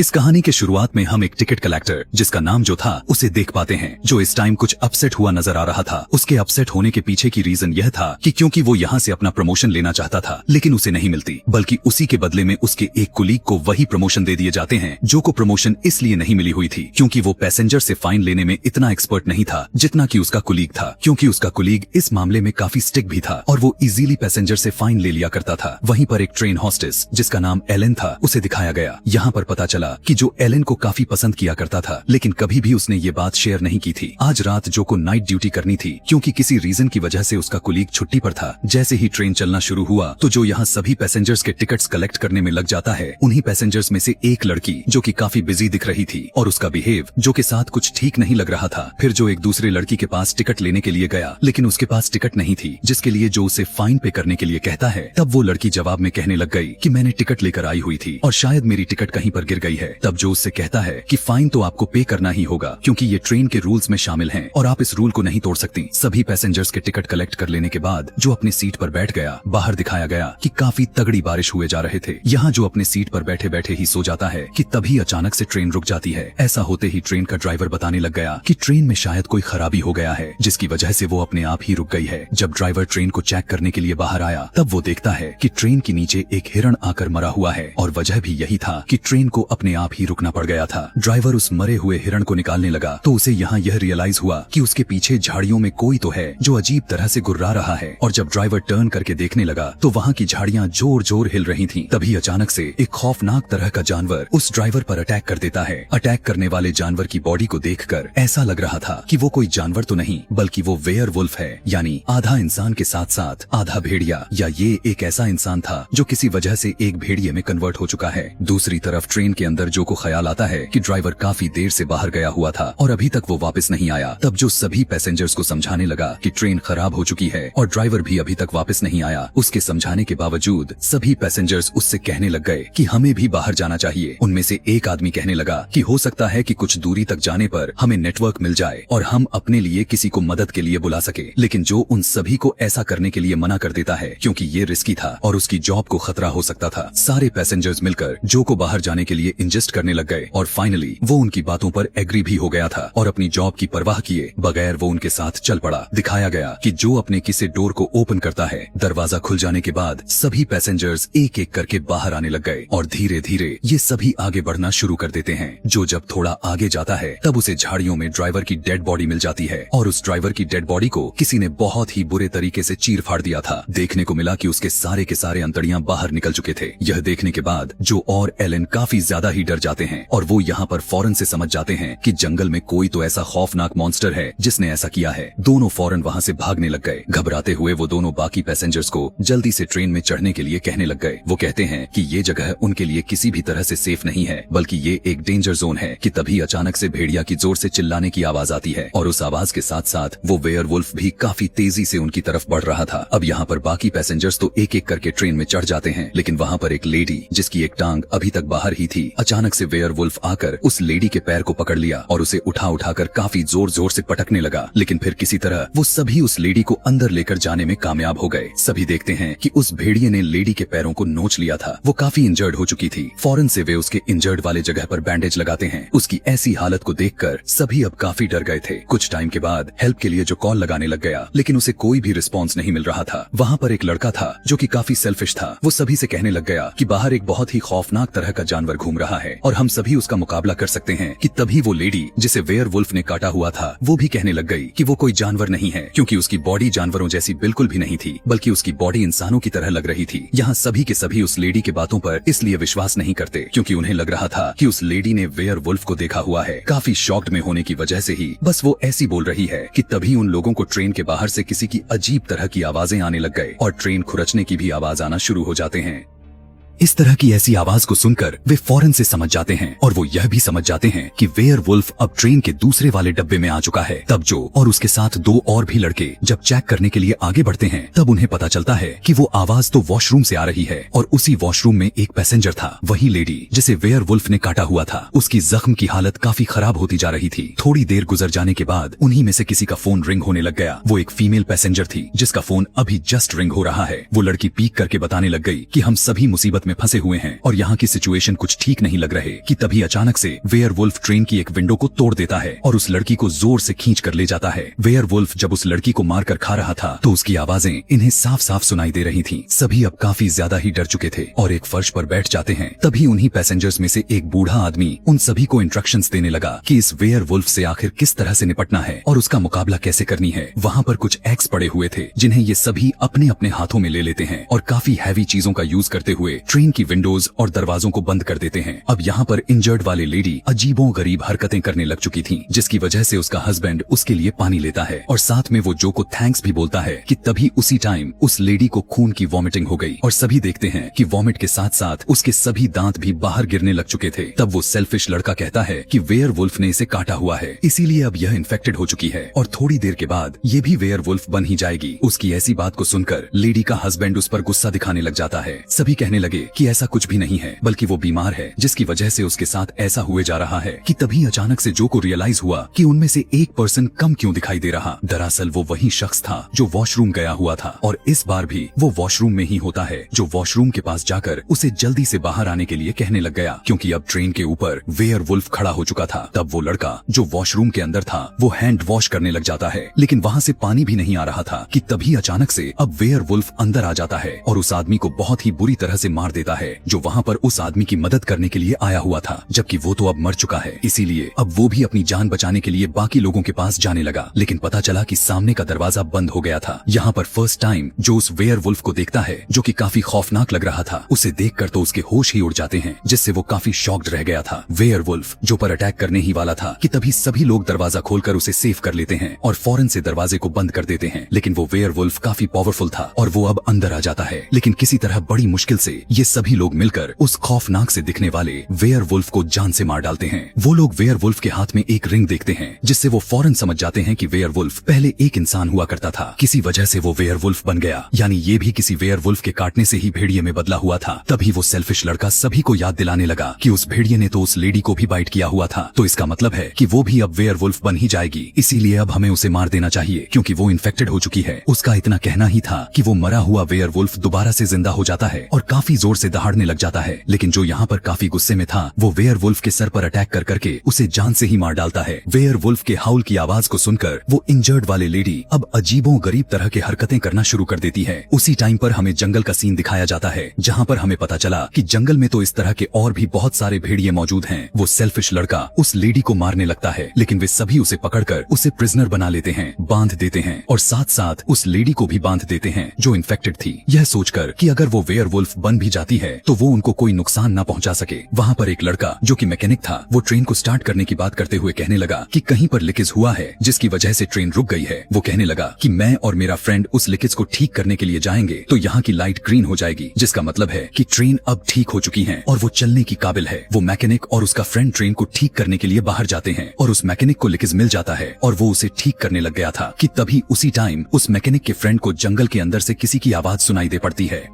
इस कहानी के शुरुआत में हम एक टिकट कलेक्टर जिसका नाम जो था उसे देख पाते हैं, जो इस टाइम कुछ अपसेट हुआ नजर आ रहा था। उसके अपसेट होने के पीछे की रीजन यह था कि क्योंकि वो यहाँ से अपना प्रमोशन लेना चाहता था लेकिन उसे नहीं मिलती, बल्कि उसी के बदले में उसके एक कुलीग को वही प्रमोशन दे दिए जाते हैं जो को प्रमोशन इसलिए नहीं मिली हुई थी क्योंकि वो पैसेंजर से फाइन लेने में इतना एक्सपर्ट नहीं था जितना कि उसका कुलीग था, क्योंकि उसका कुलीग इस मामले में काफी स्टिक भी था और वो इजीली पैसेंजर से फाइन ले लिया करता था। वहीं पर एक ट्रेन हॉस्टेस जिसका नाम एलन था उसे दिखाया गया। यहाँ पर पता चला कि जो एलन को काफी पसंद किया करता था लेकिन कभी भी उसने ये बात शेयर नहीं की थी। आज रात जो को नाइट ड्यूटी करनी थी क्योंकि किसी रीजन की वजह से उसका कुलीग छुट्टी पर था। जैसे ही ट्रेन चलना शुरू हुआ तो जो यहाँ सभी पैसेंजर्स के टिकट्स कलेक्ट करने में लग जाता है, उन्हीं पैसेंजर्स में से एक लड़की जो कि काफी बिजी दिख रही थी और उसका बिहेव जो के साथ कुछ ठीक नहीं लग रहा था, फिर जो एक दूसरे लड़की के पास टिकट लेने के लिए गया लेकिन उसके पास टिकट नहीं थी जिसके लिए जो उसे फाइन पे करने के लिए कहता है, तब वो लड़की जवाब में कहने लग गई कि मैंने टिकट लेकर आई हुई थी और शायद मेरी टिकट कहीं पर गिर गई है। तब जो उससे कहता है कि फाइन तो आपको पे करना ही होगा क्योंकि ये ट्रेन के रूल्स में शामिल हैं और आप इस रूल को नहीं तोड़ सकती। सभी पैसेंजर्स के टिकट कलेक्ट कर लेने के बाद जो अपनी सीट पर बैठ गया। बाहर दिखाया गया कि काफी तगड़ी बारिश हुए जा रहे थे। यहाँ जो अपने सीट पर बैठे बैठे ही सो जाता है कि तभी अचानक से ट्रेन रुक जाती है। ऐसा होते ही ट्रेन का ड्राइवर बताने लग गया कि ट्रेन में शायद कोई खराबी हो गया है जिसकी वजह से वो अपने आप ही रुक गई है। जब ड्राइवर ट्रेन को चेक करने के लिए बाहर आया तब वो देखता है कि ट्रेन के नीचे एक हिरण आकर मरा हुआ है और वजह भी यही था कि ट्रेन को अपने आप ही रुकना पड़ गया था। ड्राइवर उस मरे हुए हिरण को निकालने लगा तो उसे यहाँ यह रियलाइज हुआ कि उसके पीछे झाड़ियों में कोई तो है जो अजीब तरह से गुर्रा रहा है। और जब ड्राइवर टर्न करके देखने लगा तो वहाँ की झाड़ियाँ जोर जोर हिल रही थीं। तभी अचानक से एक खौफनाक तरह का जानवर उस ड्राइवर पर अटैक कर देता है। अटैक करने वाले जानवर की बॉडी को देखकर ऐसा लग रहा था कि वो कोई जानवर तो नहीं बल्कि वो वेयरवुल्फ है, यानी आधा इंसान के साथ साथ आधा भेड़िया, या ये एक ऐसा इंसान था जो किसी वजह से एक भेड़िए में कन्वर्ट हो चुका है। दूसरी तरफ ट्रेन के अंदर जो को ख्याल आता है कि ड्राइवर काफी देर से बाहर गया हुआ था और अभी तक वो वापस नहीं आया। तब जो सभी पैसेंजर्स को समझाने लगा कि ट्रेन खराब हो चुकी है और ड्राइवर भी अभी तक वापस नहीं आया। उसके समझाने के बावजूद सभी पैसेंजर्स उससे कहने लग गए कि हमें भी बाहर जाना चाहिए। उनमें से एक आदमी कहने लगा कि हो सकता है कि कुछ दूरी तक जाने पर हमें नेटवर्क मिल जाए और हम अपने लिए किसी को मदद के लिए बुला सके, लेकिन जो उन सभी को ऐसा करने के लिए मना कर देता है क्योंकि ये रिस्की था और उसकी जॉब को खतरा हो सकता था। सारे पैसेंजर्स मिलकर जो को बाहर जाने के लिए इंजेस्ट करने लग गए और फाइनली वो उनकी बातों पर एग्री भी हो गया था और अपनी जॉब की परवाह किए बगैर वो उनके साथ चल पड़ा। दिखाया गया कि जो अपने किसी डोर को ओपन करता है, दरवाजा खुल जाने के बाद सभी पैसेंजर्स एक एक करके बाहर आने लग गए और धीरे धीरे ये सभी आगे बढ़ना शुरू कर देते हैं। जो जब थोड़ा आगे जाता है तब उसे झाड़ियों में ड्राइवर की डेड बॉडी मिल जाती है और उस ड्राइवर की डेड बॉडी को किसी ने बहुत ही बुरे तरीके से चीर फाड़ दिया था। देखने को मिला कि उसके सारे के सारे अंतड़ियां बाहर निकल चुके थे। यह देखने के बाद जो और एलन काफी ज्यादा ही डर जाते हैं और वो यहाँ पर फौरन से समझ जाते हैं कि जंगल में कोई तो ऐसा खौफनाक मॉन्स्टर है जिसने ऐसा किया है। दोनों फौरन वहाँ से भागने लग गए। घबराते हुए वो दोनों बाकी पैसेंजर्स को जल्दी से ट्रेन में चढ़ने के लिए कहने लग गए। वो कहते हैं कि ये जगह उनके लिए किसी भी तरह से सेफ नहीं है बल्कि ये एक डेंजर जोन है कि तभी अचानक से भेड़िया की जोर से चिल्लाने की आवाज आती है और उस आवाज के साथ साथ वो वेयरवुल्फ भी काफी तेजी से उनकी तरफ बढ़ रहा था। अब यहाँ पर बाकी पैसेंजर्स तो एक एक करके ट्रेन में चढ़ जाते हैं लेकिन वहाँ पर एक लेडी जिसकी एक टांग अभी तक बाहर ही थी, अचानक से वेयरवुल्फ आकर उस लेडी के पैर को पकड़ लिया और उसे उठा उठाकर काफी जोर जोर से पटकने लगा। लेकिन फिर किसी तरह वो सभी उस लेडी को अंदर लेकर जाने में कामयाब हो गए। सभी देखते हैं कि उस भेड़िए ने लेडी के पैरों को नोच लिया था। वो काफी इंजर्ड हो चुकी थी। फौरन से वे उसके इंजर्ड वाले जगह पर बैंडेज लगाते हैं। उसकी ऐसी हालत को देखकर सभी अब काफी डर गए थे। कुछ टाइम के बाद हेल्प के लिए जो कॉल लगाने लग गया लेकिन उसे कोई भी रिस्पॉन्स नहीं मिल रहा था। वहाँ पर एक लड़का था जो कि काफी सेल्फिश था। वो सभी से कहने लग गया कि बाहर एक बहुत ही खौफनाक तरह का जानवर घूम रहा है और हम सभी उसका मुकाबला कर सकते हैं। कि तभी वो लेडी जिसे वेयरवुल्फ ने काटा हुआ था वो भी कहने लग गई कि वो कोई जानवर नहीं है क्योंकि उसकी बॉडी जानवरों जैसी बिल्कुल भी नहीं थी बल्कि उसकी बॉडी इंसानों की तरह लग रही थी। यहाँ सभी के सभी उस लेडी के बातों पर इसलिए विश्वास नहीं करते क्योंकि उन्हें लग रहा था कि उस लेडी ने वेयरवुल्फ को देखा हुआ है। काफी शॉक्ड में होने की वजह से ही बस वो ऐसी बोल रही है कि तभी उन लोगों को ट्रेन के बाहर से किसी की अजीब तरह की आवाजें आने लग गए और ट्रेन खुरचने की भी आवाज आना शुरू हो जाते हैं। इस तरह की ऐसी आवाज को सुनकर वे फौरन से समझ जाते हैं और वो यह भी समझ जाते हैं कि वेयरवुल्फ अब ट्रेन के दूसरे वाले डब्बे में आ चुका है। तब जो और उसके साथ दो और भी लड़के जब चेक करने के लिए आगे बढ़ते हैं तब उन्हें पता चलता है कि वो आवाज तो वॉशरूम से आ रही है और उसी वॉशरूम में एक पैसेंजर था, वही लेडी जिसे वेयरवुल्फ ने काटा हुआ था। उसकी जख्म की हालत काफी खराब होती जा रही थी। थोड़ी देर गुजर जाने के बाद उन्हीं में से किसी का फोन रिंग होने लग गया। वो एक फीमेल पैसेंजर थी जिसका फोन अभी जस्ट रिंग हो रहा है। वो लड़की पीक करके बताने लग गई कि हम सभी मुसीबत में फंसे हुए हैं और यहाँ की सिचुएशन कुछ ठीक नहीं लग रहे कि तभी अचानक से वेयरवुल्फ ट्रेन की एक विंडो को तोड़ देता है और उस लड़की को जोर से खींच कर ले जाता है। वेयरवुल्फ जब उस लड़की को मारकर खा रहा था तो उसकी आवाजें इन्हें साफ साफ सुनाई दे रही थीं। सभी अब काफी ज्यादा ही डर चुके थे और एक फर्श पर बैठ जाते हैं। तभी उन्हीं पैसेंजर्स में से एक बूढ़ा आदमी उन सभी को इंस्ट्रक्शंस देने लगा कि इस वेयरवुल्फ से आखिर किस तरह से निपटना है और उसका मुकाबला कैसे करनी है। वहाँ पर कुछ एक्स पड़े हुए थे जिन्हें ये सभी अपने अपने हाथों में ले लेते हैं और काफी हैवी चीजों का यूज करते हुए ट्रेन की विंडोज और दरवाजों को बंद कर देते हैं। अब यहाँ पर इंजर्ड वाली लेडी अजीबों गरीब हरकतें करने लग चुकी थी, जिसकी वजह से उसका हस्बैंड उसके लिए पानी लेता है और साथ में वो जो को थैंक्स भी बोलता है कि तभी उसी टाइम उस लेडी को खून की वॉमिटिंग हो गई और सभी देखते हैं कि वॉमिट के साथ साथ उसके सभी दांत भी बाहर गिरने लग चुके थे। तब वो सेल्फिश लड़का कहता है कि वेयरवुल्फ ने इसे काटा हुआ है, इसीलिए अब यह इन्फेक्टेड हो चुकी है और थोड़ी देर के बाद ये भी वेयरवुल्फ बन ही जाएगी। उसकी ऐसी बात को सुनकर लेडी का हस्बैंड उस पर गुस्सा दिखाने लग जाता है। सभी कहने लगे कि ऐसा कुछ भी नहीं है, बल्कि वो बीमार है जिसकी वजह से उसके साथ ऐसा हुए जा रहा है। कि तभी अचानक से जो को रियलाइज हुआ कि उनमें से एक पर्सन कम क्यों दिखाई दे रहा। दरअसल वो वही शख्स था जो वॉशरूम गया हुआ था और इस बार भी वो वॉशरूम में ही होता है, जो वॉशरूम के पास जाकर उसे जल्दी से बाहर आने के लिए कहने लग गया क्योंकि अब ट्रेन के ऊपर वेयरवुल्फ खड़ा हो चुका था। तब वो लड़का जो वॉशरूम के अंदर था वो हैंड वॉश करने लग जाता है, लेकिन वहाँ से पानी भी नहीं आ रहा था कि तभी अचानक से अब वेयरवुल्फ अंदर आ जाता है और उस आदमी को बहुत ही बुरी तरह से मार देता है जो वहाँ पर उस आदमी की मदद करने के लिए आया हुआ था, जबकि वो तो अब मर चुका है। इसीलिए अब वो भी अपनी जान बचाने के लिए बाकी लोगों के पास जाने लगा, लेकिन पता चला कि सामने का दरवाजा बंद हो गया था। यहाँ पर फर्स्ट टाइम जो उस वेयरवुल्फ को देखता है जो कि काफी खौफनाक लग रहा था, उसे देखकर तो उसके होश ही उड़ जाते हैं, जिससे वो काफी शॉक्ड रह गया था। वेयरवुल्फ जो पर अटैक करने ही वाला था कि तभी सभी लोग दरवाजा खोलकर उसे सेफ कर लेते हैं और फौरन से दरवाजे को बंद कर देते हैं। लेकिन वो वेयरवुल्फ काफी पावरफुल था और वो अब अंदर आ जाता है, लेकिन किसी तरह बड़ी मुश्किल से ये सभी लोग मिलकर उस खौफनाक से दिखने वाले वेयरवुल्फ को जान से मार डालते हैं। वो लोग वेयरवुल्फ के हाथ में एक रिंग देखते हैं, जिससे वो फौरन समझ जाते हैं कि वेयरवुल्फ पहले एक इंसान हुआ करता था, किसी वजह से वो वेयरवुल्फ बन गया, यानी ये भी किसी वेयरवुल्फ के काटने से ही भेड़िए में बदला हुआ था। तभी वो सेल्फिश लड़का सभी को याद दिलाने लगा कि उस भेड़िए ने तो उस लेडी को भी बाइट किया हुआ था, तो इसका मतलब है कि वो भी अब वेयरवुल्फ बन ही जाएगी, इसीलिए अब हमें उसे मार देना चाहिए क्योंकि वो इन्फेक्टेड हो चुकी है। उसका इतना कहना ही था कि वो मरा हुआ वेयरवुल्फ दोबारा से जिंदा हो जाता है और काफी जोर से दहाड़ने लग जाता है, लेकिन जो यहाँ पर काफी गुस्से में था वो वेयरवुल्फ के सर पर अटैक कर करके उसे जान से ही मार डालता है। वेयरवुल्फ के हाउल की आवाज को सुनकर वो इंजर्ड वाले लेडी अब अजीबों गरीब तरह के हरकतें करना शुरू कर देती है। उसी टाइम पर हमें जंगल का सीन दिखाया जाता है, जहाँ पर हमें पता चला कि जंगल में तो इस तरह के और भी बहुत सारे भेड़िए मौजूद हैं। वो सेल्फिश लड़का उस लेडी को मारने लगता है, लेकिन वे सभी उसे पकड़कर उसे प्रिजनर बना लेते हैं, बांध देते हैं और साथ साथ उस लेडी को भी बांध देते हैं जो इन्फेक्टेड थी, यह सोचकर कि अगर वो वेयरवुल्फ बन भी जाती है तो वो उनको कोई नुकसान न पहुंचा सके। वहाँ पर एक लड़का जो कि मैकेनिक था, वो ट्रेन को स्टार्ट करने की बात करते हुए कहने लगा कि कहीं पर लीकेज हुआ है जिसकी वजह से ट्रेन रुक गई है। वो कहने लगा कि मैं और मेरा फ्रेंड उस लीकेज को ठीक करने के लिए जाएंगे तो यहाँ की लाइट ग्रीन हो जाएगी, जिसका मतलब है कि ट्रेन अब ठीक हो चुकी है और वो चलने की काबिल है। वो मैकेनिक और उसका फ्रेंड ट्रेन को ठीक करने के लिए बाहर जाते हैं और उस मैकेनिक को लीकेज मिल जाता है और वो उसे ठीक करने लग गया था कि तभी उसी टाइम उस मैकेनिक के फ्रेंड को जंगल के अंदर से किसी की आवाज सुनाई दे पड़ती है।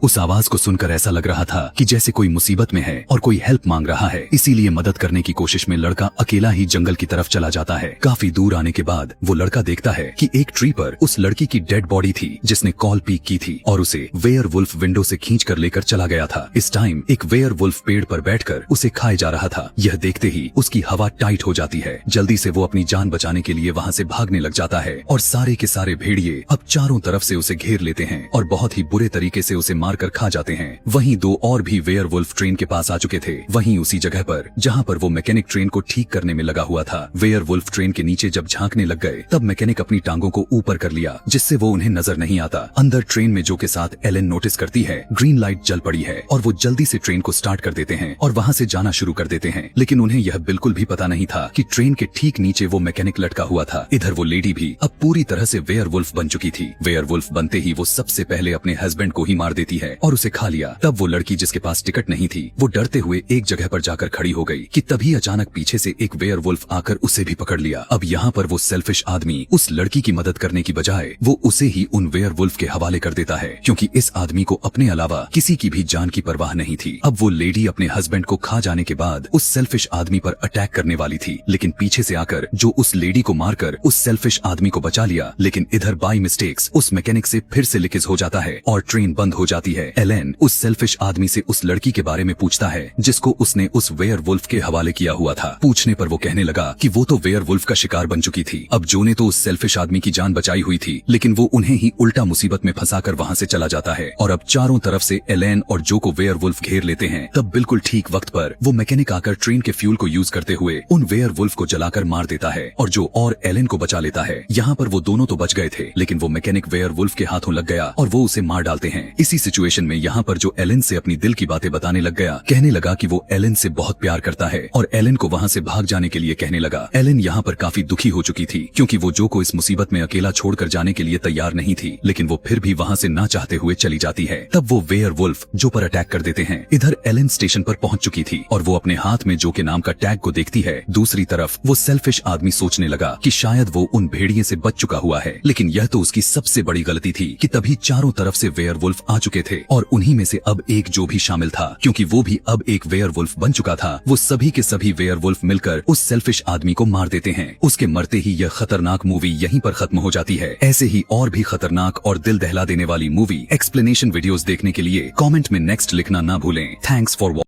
उस आवाज को सुनकर ऐसा लग रहा था कि जैसे कोई मुसीबत में है और कोई हेल्प मांग रहा है, इसीलिए मदद करने की कोशिश में लड़का अकेला ही जंगल की तरफ चला जाता है। काफी दूर आने के बाद वो लड़का देखता है कि एक ट्री पर उस लड़की की डेड बॉडी थी जिसने कॉल पीक की थी और उसे वेयरवुल्फ विंडो से खींच कर लेकर चला गया था। इस टाइम एक वेयरवुल्फ पेड़ पर बैठकर उसे खाए जा रहा था। यह देखते ही उसकी हवा टाइट हो जाती है। जल्दी से वो अपनी जान बचाने के लिए वहाँ से भागने लग जाता है और सारे के सारे भेड़िए अब चारों तरफ से उसे घेर लेते हैं और बहुत ही बुरे तरीके से उसे मारकर खा जाते हैं। वहीं दो और भी वेयरवुल्फ ट्रेन के पास आ चुके थे, वहीं उसी जगह पर जहां पर वो मैकेनिक ट्रेन को ठीक करने में लगा हुआ था। वेयरवुल्फ ट्रेन के नीचे जब झांकने लग गए तब मैकेनिक अपनी टांगों को ऊपर कर लिया जिससे वो उन्हें नजर नहीं आता। अंदर ट्रेन में जो के साथ एलेन नोटिस करती है ग्रीन लाइट जल पड़ी है और वो जल्दी से ट्रेन को स्टार्ट कर देते हैं और वहाँ से जाना शुरू कर देते हैं, लेकिन उन्हें यह बिल्कुल भी पता नहीं था कि ट्रेन के ठीक नीचे वो मैकेनिक लटका हुआ था। इधर वो लेडी भी अब पूरी तरह से वेयरवुल्फ बन चुकी थी। वेयरवुल्फ बनते ही वो सबसे पहले अपने हस्बैंड को ही मार देती है और उसे खा लिया। तब वो लड़की जिसके पास टिकट नहीं थी वो डरते हुए एक जगह पर जाकर खड़ी हो गई कि तभी अचानक पीछे से एक वेयरवुल्फ आकर उसे भी पकड़ लिया। अब यहाँ पर वो सेल्फिश आदमी उस लड़की की मदद करने की बजाय वो उसे ही उन वेयरवुल्फ के हवाले कर देता है, क्योंकि इस आदमी को अपने अलावा किसी की भी जान की परवाह नहीं थी। अब वो लेडी अपने हस्बैंड को खा जाने के बाद उस सेल्फिश आदमी पर अटैक करने वाली थी, लेकिन पीछे से आकर जो उस लेडी को मारकर उस सेल्फिश आदमी को बचा लिया। लेकिन इधर बाय मिस्टेक्स उस मैकेनिक से फिर से लीकेज हो जाता है और ट्रेन बंद हो जाती जाती है। एलेन उस सेल्फिश आदमी से उस लड़की के बारे में पूछता है जिसको उसने उस वेयरवुल्फ के हवाले किया हुआ था। पूछने पर वो कहने लगा कि वो तो वेयरवुल्फ का शिकार बन चुकी थी। अब जो ने तो उस सेल्फिश आदमी की जान बचाई हुई थी, लेकिन वो उन्हें ही उल्टा मुसीबत में फंसाकर वहाँ से चला जाता है। और अब चारों तरफ से एलेन और जो को वेयरवुल्फ घेर लेते हैं। तब बिल्कुल ठीक वक्त पर वो मैकेनिक आकर ट्रेन के फ्यूल को यूज करते हुए उन वेयरवुल्फ को जलाकर मार देता है और जो और एलेन को बचा लेता है। यहाँ पर वो दोनों तो बच गए थे, लेकिन वो मैकेनिक वेयरवुल्फ के हाथों लग गया और वो उसे मार डालते हैं। इसी सिचुएशन में यहाँ पर जो एलेन से अपनी दिल की बातें बताने लग गया, कहने लगा कि वो एलेन से बहुत प्यार करता है और एलेन को वहाँ से भाग जाने के लिए कहने लगा। एलेन यहाँ पर काफी दुखी हो चुकी थी क्योंकि वो जो को इस मुसीबत में अकेला छोड़कर जाने के लिए तैयार नहीं थी, लेकिन वो फिर भी वहाँ से ना चाहते हुए चली जाती है। तब वो वेयरवुल्फ जो पर अटैक कर देते हैं। इधर एलेन स्टेशन पर पहुंच चुकी थी और वो अपने हाथ में जो के नाम का टैग को देखती है। दूसरी तरफ वो सेल्फिश आदमी सोचने लगा कि शायद वो उन भेड़िए से बच चुका हुआ है, लेकिन यह तो उसकी सबसे बड़ी गलती थी कि तभी चारों तरफ से वेयरवुल्फ आ चुके थे और उन्हीं में से अब एक जो भी शामिल था, क्योंकि वो भी अब एक वेयरवुल्फ बन चुका था। वो सभी के सभी वेयरवुल्फ मिलकर उस सेल्फिश आदमी को मार देते हैं। उसके मरते ही यह खतरनाक मूवी यहीं पर खत्म हो जाती है। ऐसे ही और भी खतरनाक और दिल दहला देने वाली मूवी एक्सप्लेनेशन वीडियोस देखने के लिए कमेंट में नेक्स्ट लिखना ना भूलें। Thanks for